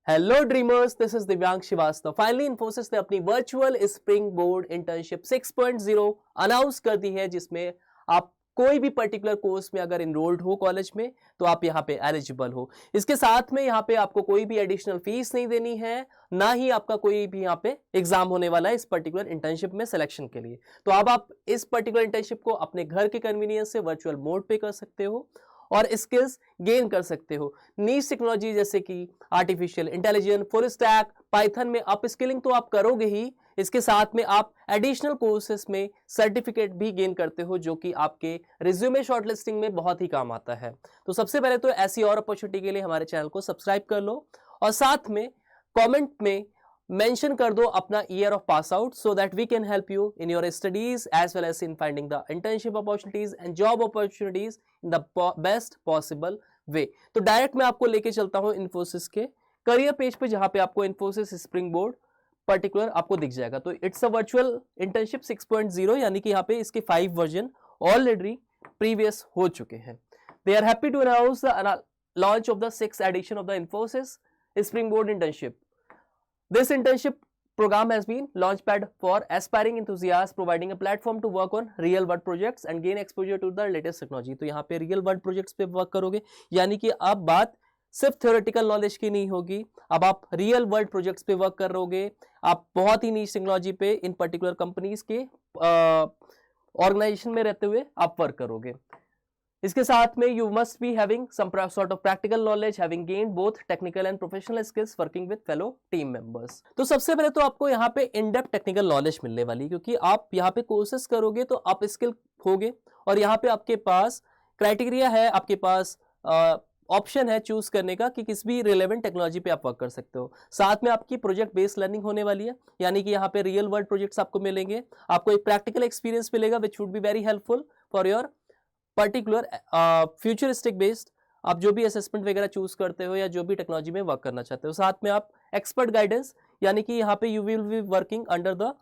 Hello dreamers, this is दिव्यांग Srivastava. Finally Infosys ने अपनी virtual spring board internship 6.0 announce कर दी है, जिसमें आप कोई भी पर्टिकुलर कोर्स में अगर इनरोल्ड हो कॉलेज में तो आप यहाँ पे एलिजिबल हो। इसके साथ में यहाँ पे आपको कोई भी एडिशनल फीस नहीं देनी है, ना ही आपका कोई भी यहाँ पे एग्जाम होने वाला है इस पर्टिकुलर इंटर्नशिप में सिलेक्शन के लिए। तो अब आप इस पर्टिकुलर इंटर्नशिप को अपने घर के कन्वीनियंस से वर्चुअल मोड पे कर सकते हो और स्किल्स गेन कर सकते हो। नीश टेक्नोलॉजी जैसे कि artificial intelligence, full stack, Python में अप स्किलिंग तो आप करोगे ही, इसके साथ में आप एडिशनल कोर्सेस में सर्टिफिकेट भी गेन करते हो, जो कि आपके रिज्यूमे शॉर्टलिस्टिंग में बहुत ही काम आता है। तो सबसे पहले तो ऐसी और अपॉर्चुनिटी के लिए हमारे चैनल को सब्सक्राइब कर लो और साथ में कमेंट में मेंशन कर दो अपना year of pass out, so that we can help you in your studies as well as in finding the internship opportunities and job opportunities in the best possible way. तो direct मैं आपको लेके चलता हूं इन्फोसिस के करियर पेज पे, जहां पे आपको इन्फोसिस स्प्रिंग बोर्ड पर्टिकुलर आपको दिख जाएगा। तो इट्स अ वर्चुअल इंटर्नशिप 6.0, यानी कि यहाँ पे इसके 5 वर्जन ऑलरेडी प्रीवियस हो चुके हैं। They are happy to announce the launch of the 6th edition of the Infosys springboard internship. This internship program has been launchpad for aspiring enthusiasts, providing a platform to work on real world projects and gain exposure to the latest technology। तो यहाँ पे real world projects पे work करोगे, यानी कि अब बात सिर्फ थ्योरेटिकल नॉलेज की नहीं होगी, अब आप रियल वर्ल्ड प्रोजेक्ट्स पे वर्क करोगे। आप बहुत ही नीश टेक्नोलॉजी पे इन पर्टिकुलर कंपनीज के ऑर्गेनाइजेशन में रहते हुए आप वर्क करोगे। इसके साथ में you must be having some sort of practical knowledge, having gained both technical and professional skills working with fellow team members. तो सबसे पहले तो आपको यहाँ पे इन डेप्थ टेक्निकल नॉलेज मिलने वाली, क्योंकि आप यहाँ पे कोर्सेज करोगे तो आप स्किल होगे और यहाँ पे आपके पास क्राइटेरिया है, आपके पास ऑप्शन है चूज करने का कि किस भी रिलेवेंट टेक्नोलॉजी पे आप वर्क कर सकते हो। साथ में आपकी प्रोजेक्ट बेस्ड लर्निंग होने वाली है, यानी कि यहाँ पे रियल वर्ल्ड प्रोजेक्ट्स आपको मिलेंगे, आपको एक प्रैक्टिकल एक्सपीरियंस मिलेगा which would be very helpful for your particular futuristic based आप जो भी असेसमेंट वगैरह चूज करते हो या जो भी टेक्नोलॉजी में वर्क करना चाहते हो। साथ में आप एक्सपर्ट गाइडेंस, यानी कि यहाँ पे you will be working under the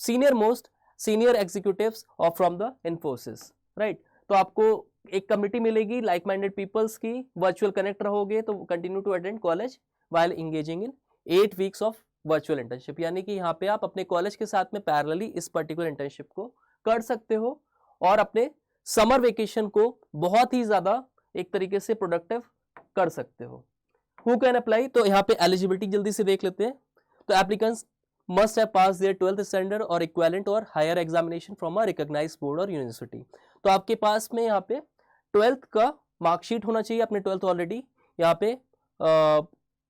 senior executives और फ्रॉम द इन्फोसिस, राइट। तो आपको एक कमिटी मिलेगी लाइक माइंडेड पीपल्स की, वर्चुअल कनेक्ट रहोगे तो continue to attend college while engaging in 8 weeks of virtual internship, यानी कि यहाँ पे आप अपने कॉलेज के साथ में पैरेलली इस पर्टिकुलर इंटर्नशिप को कर सकते हो और अपने समर वेकेशन को बहुत ही ज्यादा एक तरीके से प्रोडक्टिव कर सकते हो। हु कैन अप्लाई, तो यहाँ पे एलिजिबिलिटी जल्दी से देख लेते हैं। तो applicants must have pass their 12th standard और इक्विवेलेंट और higher examination from a recognised board और यूनिवर्सिटी। तो आपके पास में यहाँ पे 12th का मार्कशीट होना चाहिए, अपने 12th ऑलरेडी यहाँ पे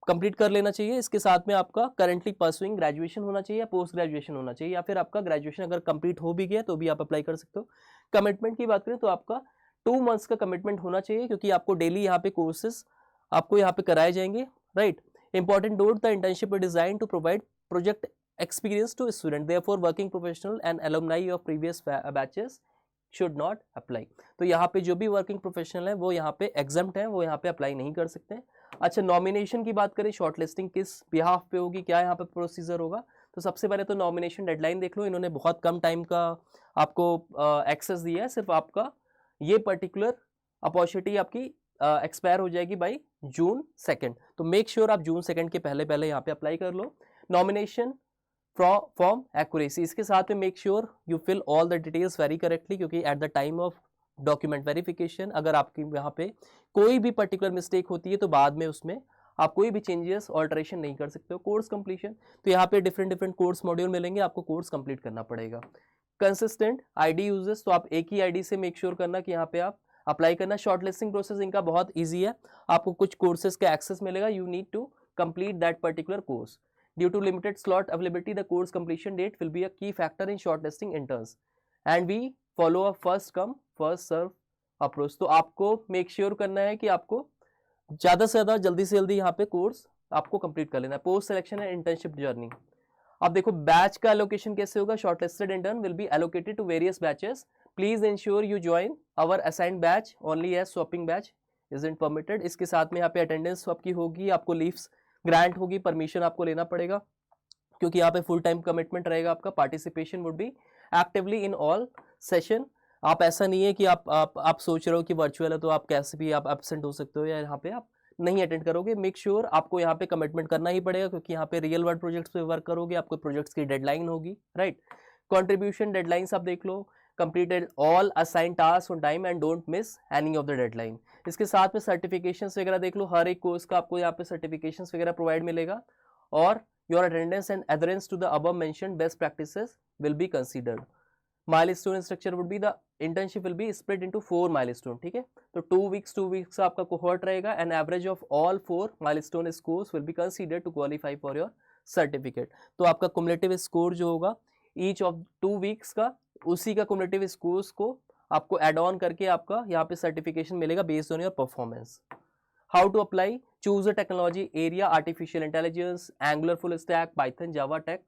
कंप्लीट कर लेना चाहिए। इसके साथ में आपका करंटली परसुइंग ग्रेजुएशन होना चाहिए या पोस्ट ग्रेजुएशन होना चाहिए, या फिर आपका ग्रेजुएशन अगर कंप्लीट हो भी गया तो भी आप अप्लाई कर सकते हो। कमिटमेंट की बात करें तो आपका 2 मंथ्स का कमिटमेंट होना चाहिए, क्योंकि आपको डेली यहाँ पे कोर्सेज आपको यहाँ पे कराए जाएंगे, right. Important note, the internship is design to provide project experience to student, therefore working professional and alumni of previous batches should not apply. तो यहाँ पे जो भी वर्किंग प्रोफेशनल है वो यहाँ पे एग्जम्प्ट है, वो यहाँ पे अप्लाई नहीं कर सकते। अच्छा, नॉमिनेशन की बात करें, शॉर्टलिस्टिंग किस बिहाफ पे होगी, क्या यहाँ पे प्रोसीजर होगा। तो सबसे पहले तो नॉमिनेशन डेडलाइन देख लो, इन्होंने बहुत कम टाइम का आपको एक्सेस दिया है। सिर्फ आपका ये पर्टिकुलर अपॉर्चुनिटी आपकी एक्सपायर हो जाएगी बाई June 2। तो मेक श्योर आप June 2 के पहले पहले यहाँ पे अप्लाई कर लो। नॉमिनेशन फॉर्म एक्यूरेसी, इसके साथ में make sure you fill all the details very correctly, क्योंकि at the time of document verification अगर आपकी यहाँ पे कोई भी पर्टिकुलर मिस्टेक होती है तो बाद में उसमें आप कोई भी चेंजेस ऑल्टरेशन नहीं कर सकते हो। कोर्स कंप्लीशन, तो यहाँ पे डिफरेंट कोर्स मॉड्यूल मिलेंगे, आपको कोर्स कंप्लीट करना पड़ेगा। कंसिस्टेंट आईडी यूजेस, तो आप एक ही आईडी से मेक श्योर करना कि यहाँ पे आप अप्लाई करना। शॉर्टलिस्टिंग प्रोसेस इनका बहुत ईजी है, आपको कुछ कोर्सेज का एक्सेस मिलेगा, you need to complete that particular course. Due to limited slot availability, the course completion date will be a key factor in shortlisting interns, and we follow a first come first serve approach। तो आपको make sure करना है कि आपको ज़्यादा से ज़्यादा जल्दी से जल्दी यहाँ पे कोर्स आपको कंप्लीट कर लेना है। Post selection and internship journey, अब देखो बैच का एलोकेशन कैसे होगा। Shortlisted intern will be allocated to various batches, please ensure you join our assigned batch only as swapping batch isn't permitted. इसके साथ में यहाँ पे अटेंडेंस आपकी होगी, आपको लीव्स ग्रांट होगी, परमिशन आपको लेना पड़ेगा, क्योंकि यहाँ पे फुल टाइम कमिटमेंट रहेगा आपका। Participation would be actively in all session. आप ऐसा नहीं है कि आप सोच रहे हो कि वर्चुअल है तो आप कैसे भी आप एब्सेंट हो सकते हो, या यहाँ पे आप नहीं अटेंड करोगे, मेक श्योर आपको यहाँ पे कमिटमेंट करना ही पड़ेगा, क्योंकि यहाँ पे रियल वर्ल्ड प्रोजेक्ट्स पे वर्क करोगे, आपको प्रोजेक्ट्स की डेडलाइन होगी, राइट। कंट्रीब्यूशन डेडलाइंस आप देख लो, completed all assigned tasks on time and don't miss any of the deadline। इसके साथ में सर्टिफिकेशंस वगैरह देख लो, हर एक कोर्स का आपको यहाँ पे सर्टिफिकेशंस वगैरह प्रोवाइड मिलेगा, और your attendance and adherence to the above mentioned best practices will be considered। Milestone structure would be the internship will be split into 4 milestone, ठीक है। तो 2 वीक्स आपका कोहॉर्ट रहेगा, and average of all 4 milestone scores will be considered to qualify for your certificate. तो आपका cumulative score जो होगा each of 2 weeks का, उसी का कुमुलेटिव स्कोर्स को आपको एड ऑन करके आपका यहाँ पे सर्टिफिकेशन मिलेगा based on your performance. How to apply, choose a technology area, artificial intelligence, angular, full stack, python, java tech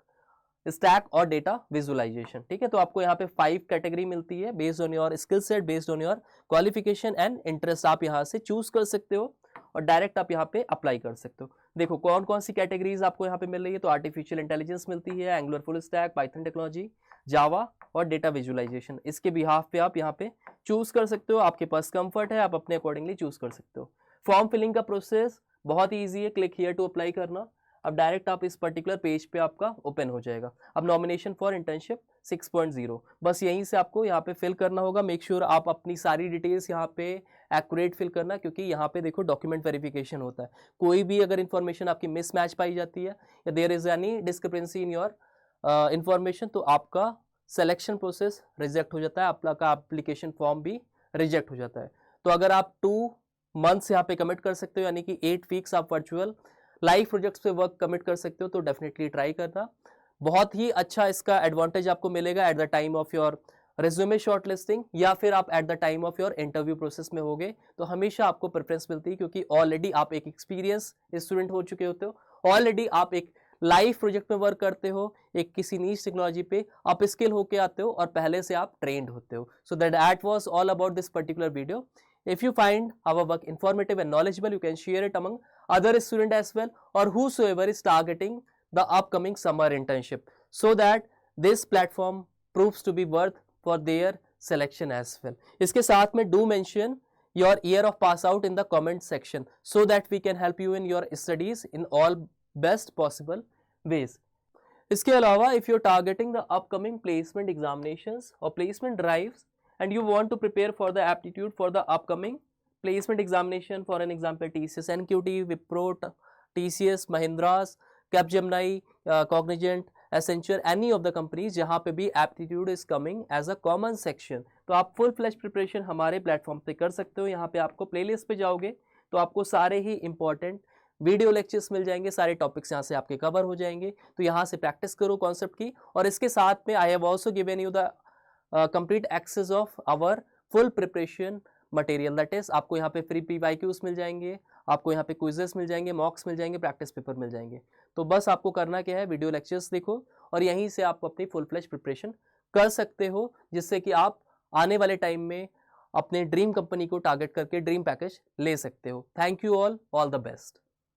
stack और डेटा विजुअलाइजेशन, ठीक है। तो आपको यहाँ पे 5 कैटेगरी मिलती है based on your skill set, based on your qualification and interest. आप यहाँ से चूज कर सकते हो और डायरेक्ट आप यहाँ पे अप्लाई कर सकते हो। देखो कौन कौन सी कैटेगरीज आपको यहाँ पे मिल रही है, तो आर्टिफिशियल इंटेलिजेंस मिलती है, Angular, full stack, Python technology, Java और डेटा विजुअलाइजेशन। इसके बिहाफ पे आप यहाँ पे चूज कर सकते हो, आपके पास कंफर्ट है, आप अपने अकॉर्डिंगली चूज कर सकते हो। फॉर्म फिलिंग का प्रोसेस बहुत ही ईजी है, क्लिक हियर टू अप्लाई करना। अब डायरेक्ट आप इस पर्टिकुलर पेज पे आपका ओपन हो जाएगा। अब नॉमिनेशन फॉर इंटर्नशिप 6.0, बस यहीं से आपको यहाँ पे फिल करना होगा। मेक श्योर आप अपनी सारी डिटेल्स यहाँ पे एक्यूरेट फिल करना, क्योंकि यहाँ पे देखो डॉक्यूमेंट वेरिफिकेशन होता है। कोई भी अगर इन्फॉर्मेशन आपकी मिसमैच पाई जाती है या there is any discrepancy in your information, तो आपका सिलेक्शन प्रोसेस रिजेक्ट हो जाता है, आपका एप्लीकेशन फॉर्म भी रिजेक्ट हो जाता है। तो अगर आप 2 मंथ्स यहाँ पे कमिट कर सकते हो, यानी कि 8 वीक्स आप वर्चुअल लाइव प्रोजेक्ट्स पे वर्क कमिट कर सकते हो, तो डेफिनेटली ट्राई करना। बहुत ही अच्छा इसका एडवांटेज आपको मिलेगा eight the time of your resume shortlisting, या फिर आप eight the time of your interview process में होगे, तो हमेशा आपको प्रेफरेंस मिलती है, क्योंकि ऑलरेडी आप एक एक्सपीरियंस स्टूडेंट हो चुके होते हो, ऑलरेडी आप एक लाइव प्रोजेक्ट में वर्क करते हो, एक किसी नीश टेक्नोलॉजी पे आप स्किल होके आते हो और पहले से आप ट्रेंड होते हो। So that was all about this particular video. If you find our work informative and knowledgeable, you can share it among other students as well, or whosoever is targeting the upcoming summer internship, so that this platform proves to be worth for their selection as well. इसके साथ में do mention your year of pass out in the comment section, so that we can help you in your studies in all best possible ways. इसके अलावा if you're targeting the upcoming placement examinations or placement drives, and you want to prepare for the aptitude for the upcoming placement examination, for an example TCS, NQT, Wipro, TCS, Mahindras, Capgemini, Cognizant, Accenture, any of the companies जहाँ पे भी aptitude is coming as a common section, तो आप full fledged preparation हमारे platform पे कर सकते हो। यहाँ पे आपको प्लेलिस्ट पे जाओगे तो आपको सारे ही इंपॉर्टेंट वीडियो लेक्चर्स मिल जाएंगे, सारे टॉपिक्स यहाँ से आपके कवर हो जाएंगे। तो यहाँ से प्रैक्टिस करो कॉन्सेप्ट की, और इसके साथ में I have also given you the complete access of our full preparation material, that is आपको यहाँ पे फ्री PYQs मिल जाएंगे, आपको यहाँ पे क्विजेस मिल जाएंगे, मॉक्स मिल जाएंगे, प्रैक्टिस पेपर मिल जाएंगे। तो बस आपको करना क्या है, वीडियो लेक्चर्स देखो और यहीं से आप अपनी फुल फ्लेज प्रिपरेशन कर सकते हो, जिससे कि आप आने वाले टाइम में अपने ड्रीम कंपनी को टारगेट करके ड्रीम पैकेज ले सकते हो। Thank you all the best.